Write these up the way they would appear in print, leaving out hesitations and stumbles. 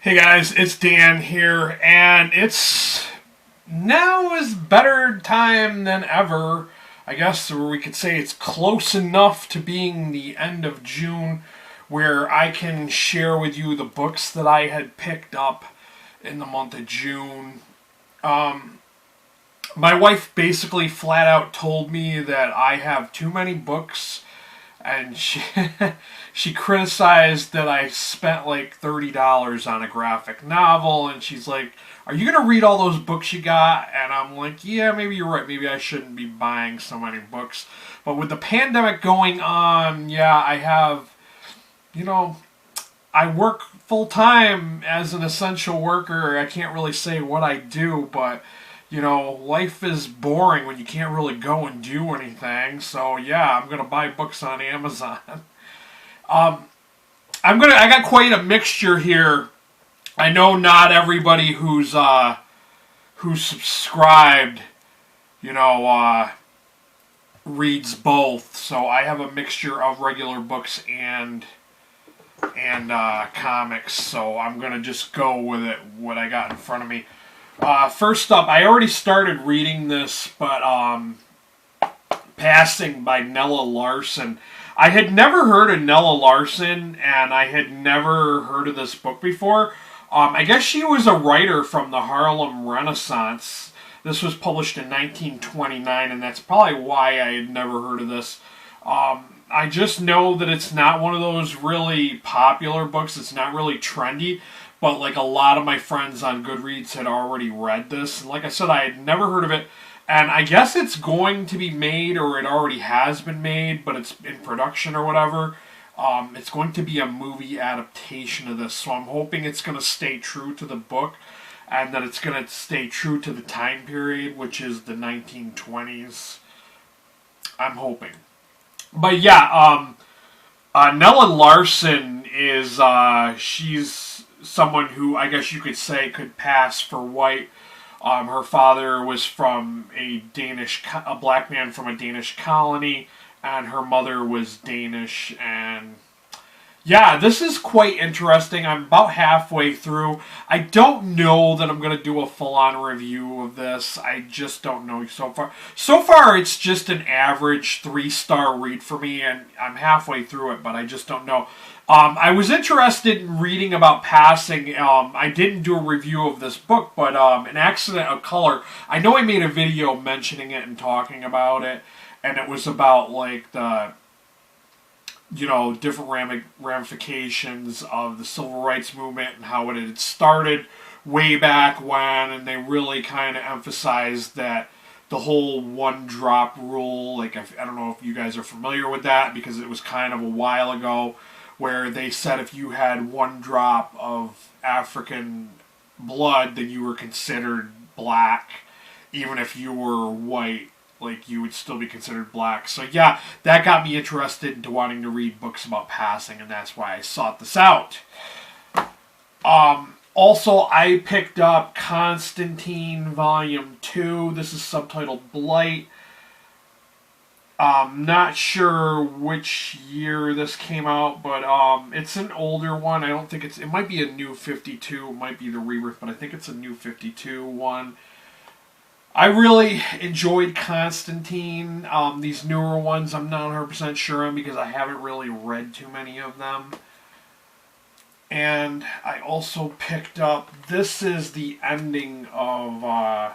Hey guys, it's Dan here, and it's now is better time than ever. I guess, or we could say it's close enough to being the end of June where I can share with you the books that I had picked up in the month of June. My wife basically flat out told me that I have too many books, and she criticized that I spent like $30 on a graphic novel, and she's like, "Are you gonna read all those books you got?" And I'm like, "Yeah, maybe you're right. Maybe I shouldn't be buying so many books." But with the pandemic going on, yeah, I have, I work full time as an essential worker. I can't really say what I do, but life is boring when you can't really go and do anything. So yeah, I'm gonna buy books on Amazon. I got quite a mixture here. I know not everybody who's subscribed, reads both. So I have a mixture of regular books and comics. So I'm gonna just go with it, what I got in front of me. First up, I already started reading this, but Passing by Nella Larson. I had never heard of Nella Larson, and I had never heard of this book before. I guess she was a writer from the Harlem Renaissance. This was published in 1929, and that's probably why I had never heard of this. I just know that it's not one of those really popular books. It's not really trendy. But like a lot of my friends on Goodreads had already read this. And like I said, I had never heard of it. And I guess it's going to be made, or it already has been made, but it's in production or whatever. It's going to be a movie adaptation of this. So I'm hoping it's going to stay true to the book. And that it's going to stay true to the time period, which is the 1920s. I'm hoping. But yeah, Nella Larson is, she's someone who I guess you could say could pass for white. Her father was from a black man from a Danish colony, and her mother was Danish. And yeah, this is quite interesting. I'm about halfway through. I don't know that I'm going to do a full-on review of this. I just don't know so far. So far, it's just an average 3-star read for me, and I'm halfway through it, but I just don't know. I was interested in reading about Passing. I didn't do a review of this book, but An Accident of Color. I know I made a video mentioning it and talking about it, and it was about like the different ramifications of the civil rights movement and how it had started way back when, and they really kind of emphasized that the whole one-drop rule. Like, I don't know if you guys are familiar with that, because it was kind of a while ago, where they said if you had 1 drop of African blood, then you were considered black. Even if you were white, like, you would still be considered black. So yeah, that got me interested into wanting to read books about passing, and that's why I sought this out. Also, I picked up Constantine Volume 2. This is subtitled Blight. Not sure which year this came out, but it's an older one. I don't think it might be a New 52, it might be the Rebirth, but I think it's a New 52 one. I really enjoyed Constantine. These newer ones I'm not 100% sure on, because I haven't really read too many of them. And I also picked up, this is the ending of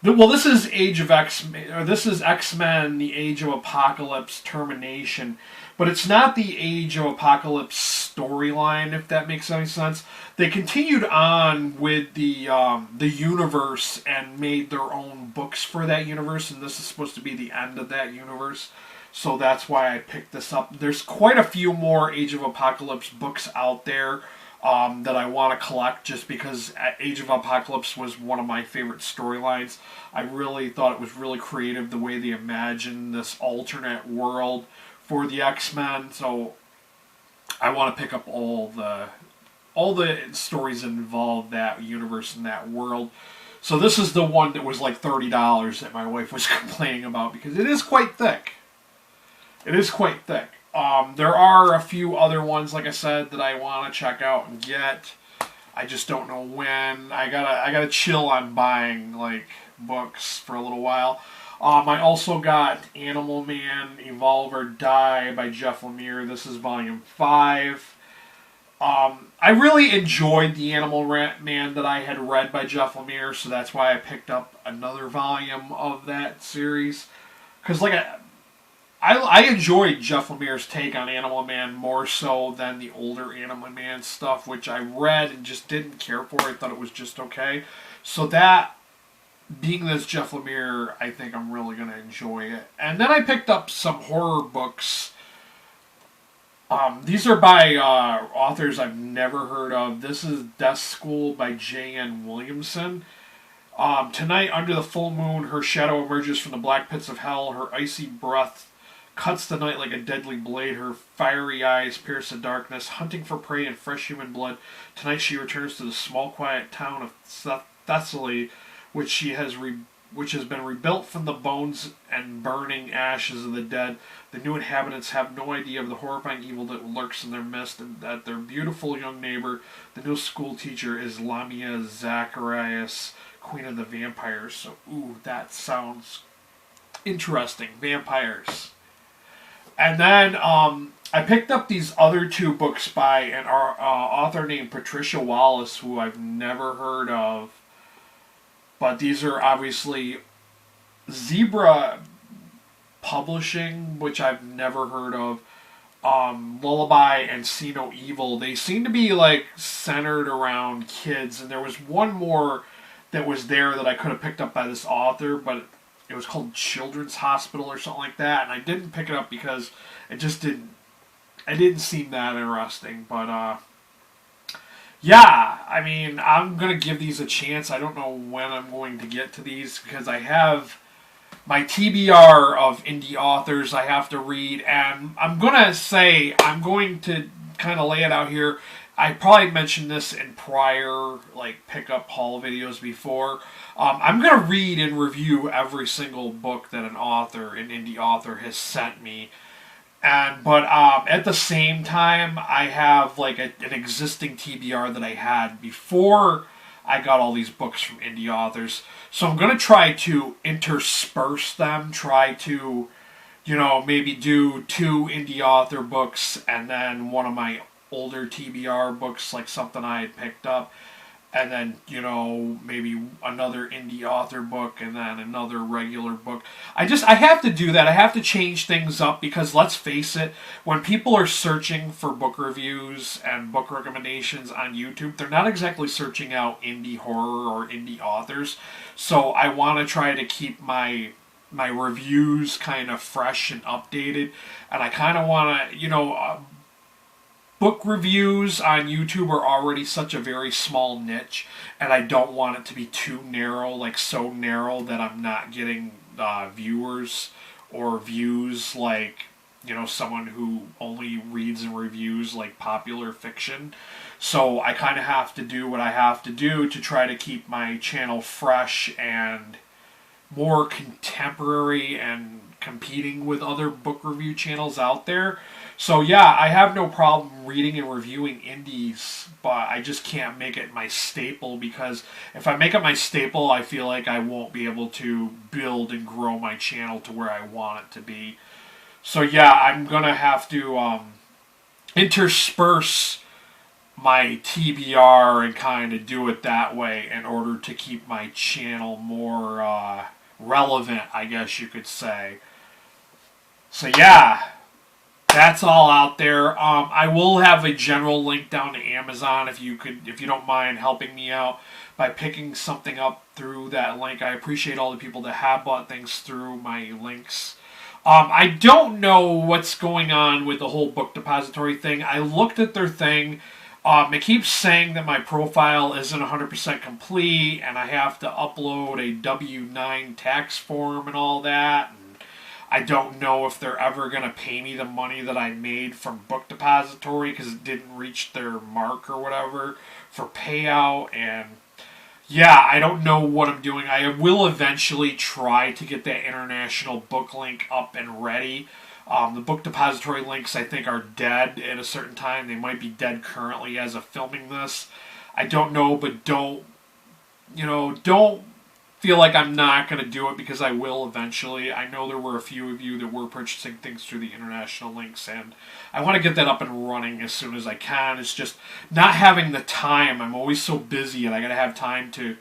this is this is X-Men, the Age of Apocalypse Termination, but it's not the Age of Apocalypse storyline, if that makes any sense. They continued on with the universe and made their own books for that universe, and this is supposed to be the end of that universe. So that's why I picked this up. There's quite a few more Age of Apocalypse books out there that I want to collect, just because Age of Apocalypse was one of my favorite storylines. I really thought it was really creative the way they imagined this alternate world for the X-Men. So I want to pick up all the stories that involve that universe and that world. So this is the one that was like $30 that my wife was complaining about, because it is quite thick. It is quite thick. There are a few other ones, like I said, that I want to check out and get. I just don't know when. I gotta chill on buying like books for a little while. I also got Animal Man Evolve or Die by Jeff Lemire. This is volume 5. I really enjoyed the Animal Man that I had read by Jeff Lemire, so that's why I picked up another volume of that series. Because I enjoyed Jeff Lemire's take on Animal Man more so than the older Animal Man stuff, which I read and just didn't care for. I thought it was just okay. So that, being this Jeff Lemire, I think I'm really going to enjoy it. And then I picked up some horror books. These are by authors I've never heard of. This is Death School by J.N. Williamson. Tonight, under the full moon, her shadow emerges from the black pits of hell. Her icy breath cuts the night like a deadly blade. Her fiery eyes pierce the darkness, hunting for prey and fresh human blood. Tonight she returns to the small, quiet town of Thessaly, which has been rebuilt from the bones and burning ashes of the dead. The new inhabitants have no idea of the horrifying evil that lurks in their midst, and that their beautiful young neighbor, the new school teacher, is Lamia Zacharias, Queen of the Vampires. So, ooh, that sounds interesting. Vampires. And then I picked up these other 2 books by an author named Patricia Wallace, who I've never heard of. But these are obviously Zebra Publishing, which I've never heard of. Lullaby and See No Evil. They seem to be like centered around kids. And there was one more that was there that I could have picked up by this author, but it was called Children's Hospital or something like that, and I didn't pick it up because it didn't seem that interesting. But yeah, I mean, I'm gonna give these a chance. I don't know when I'm going to get to these because I have my TBR of indie authors I have to read, and I'm going to kind of lay it out here. I probably mentioned this in prior pickup haul videos before. I'm going to read and review every single book that an indie author has sent me. But at the same time, I have an existing TBR that I had before I got all these books from indie authors. So I'm going to try to intersperse them, try to, maybe do 2 indie author books and then one of my older TBR books, like something I had picked up, and then, maybe another indie author book, and then another regular book. I have to do that. I have to change things up because, let's face it, when people are searching for book reviews and book recommendations on YouTube, they're not exactly searching out indie horror or indie authors. So I want to try to keep my reviews kind of fresh and updated, and I kind of want to, book reviews on YouTube are already such a very small niche, and I don't want it to be too narrow, so narrow that I'm not getting viewers or views someone who only reads and reviews popular fiction. So I kind of have to do what I have to do to try to keep my channel fresh and more contemporary and competing with other book review channels out there. So yeah, I have no problem reading and reviewing indies, but I just can't make it my staple, because if I make it my staple, I feel like I won't be able to build and grow my channel to where I want it to be. So yeah, I'm going to have to intersperse my TBR and kind of do it that way in order to keep my channel more relevant, I guess you could say. So yeah, that's all out there. I will have a general link down to Amazon if you don't mind helping me out by picking something up through that link. I appreciate all the people that have bought things through my links. I don't know what's going on with the whole book depository thing. I looked at their thing. It keeps saying that my profile isn't 100% complete, and I have to upload a W-9 tax form and all that. And I don't know if they're ever going to pay me the money that I made from Book Depository because it didn't reach their mark or whatever for payout. And yeah, I don't know what I'm doing. I will eventually try to get that international book link up and ready. The Book Depository links, I think, are dead at a certain time. They might be dead currently as of filming this. I don't know, but don't feel like I'm not going to do it, because I will eventually. I know there were a few of you that were purchasing things through the international links, and I want to get that up and running as soon as I can. It's just not having the time. I'm always so busy, and I got to have time to.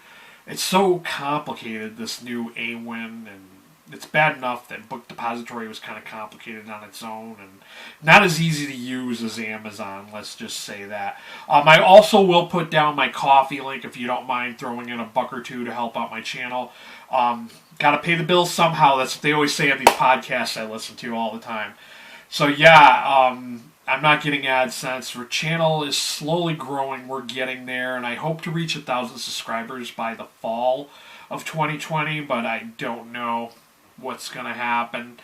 It's so complicated, this new AWIN, and it's bad enough that Book Depository was kind of complicated on its own and not as easy to use as Amazon, let's just say that. I also will put down my Coffee link if you don't mind throwing in $1 or $2 to help out my channel. Got to pay the bills somehow. That's what they always say on these podcasts I listen to all the time. So yeah, I'm not getting AdSense. Our channel is slowly growing. We're getting there, and I hope to reach 1,000 subscribers by the fall of 2020, but I don't know what's going to happen.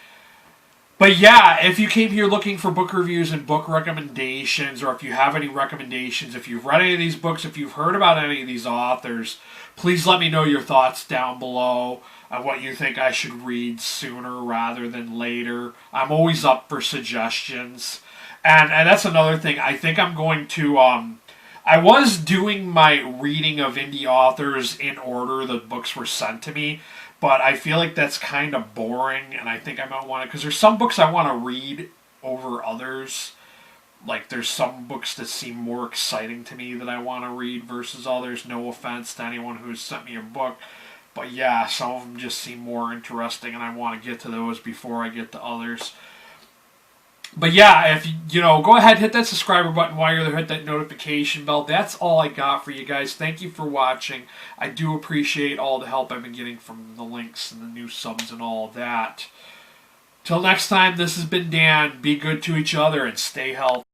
But yeah, if you came here looking for book reviews and book recommendations, or if you have any recommendations, if you've read any of these books, if you've heard about any of these authors, please let me know your thoughts down below on what you think I should read sooner rather than later. I'm always up for suggestions. And that's another thing. I think I'm going to... I was doing my reading of indie authors in order the books were sent to me, but I feel like that's kind of boring, and I think I might want to... Because there's some books I want to read over others. Like, there's some books that seem more exciting to me that I want to read versus others. No offense to anyone who's sent me a book. But yeah, some of them just seem more interesting, and I want to get to those before I get to others. But yeah, if go ahead, hit that subscriber button while you're there, hit that notification bell. That's all I got for you guys. Thank you for watching. I do appreciate all the help I've been getting from the links and the new subs and all that. Till next time, this has been Dan. Be good to each other and stay healthy.